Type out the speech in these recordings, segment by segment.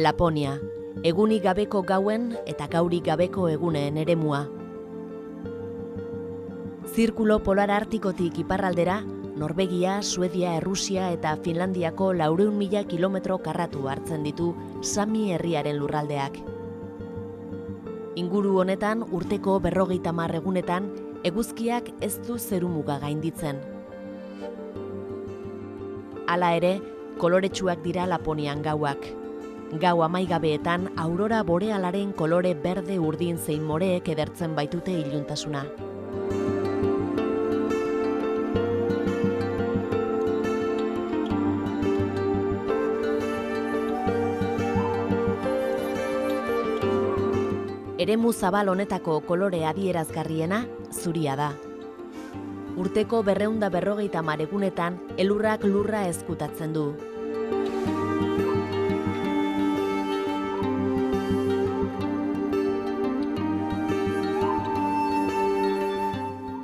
Laponia, egunik gabeko gauen eta gaurik gabeko eguneen eremua. Zirkulo polar artikotik iparraldera, Norvegia, Suedia, Errusia eta Finlandiako 400.000 kilometro karratu hartzen ditu Sami herriaren lurraldeak. Inguru honetan urteko 50 egunetan eguzkiak ez du zerumuga gainditzen. Hala ere, koloretsuak dira Laponian gauak. Gau amaigabeetan aurora borealaren kolore berde urdin zein moreek edertzen baitute iluntasuna. Eremu zabal honetako kolore adierazgarriena zuria da. Urteko 250 egunetan elurrak lurra ezkutatzen du.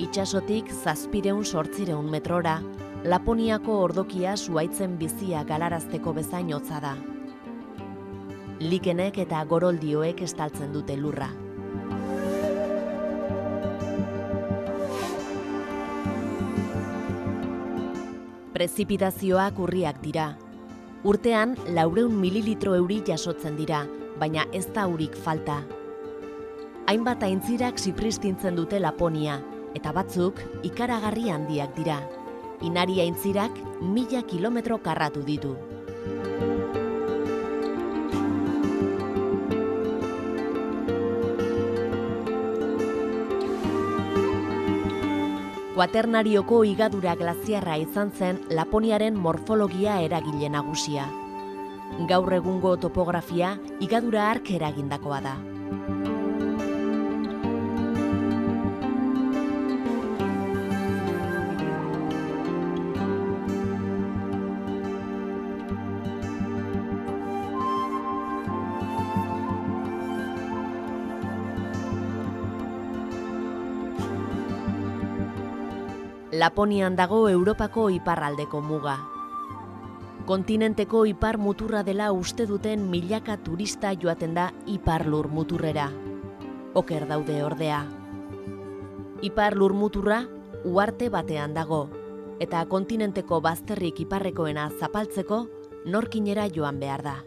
Itxasotik 700-800 metrora, Laponiako ordokia zuhaitzen bizia galarazteko bezain hotza da. Likenek eta goroldioek estaltzen dute lurra. Prezipitazioak urriak dira. Urtean 400 mililitro euri jasotzen dira, baina ez da urik falta. Hainbat aintzirak zipristintzen dute Laponia, eta batzuk ikaragarri handiak dira. Inari aintzirak 1000 kilometro karratu ditu. Kuaternarioko higadura glaziarra izan zen Laponiaren morfologia eragile nagusia. Gaur egungo topografia higadura hark eragindakoa da. Laponian dago Europako iparraldeko muga. Kontinenteko ipar muturra dela uste duten milaka turista joaten da ipar lur muturrera. Oker daude ordea. Ipar lur muturra uharte batean dago, eta kontinenteko bazterrik iparrekoena zapaltzeko norkinera joan behar da.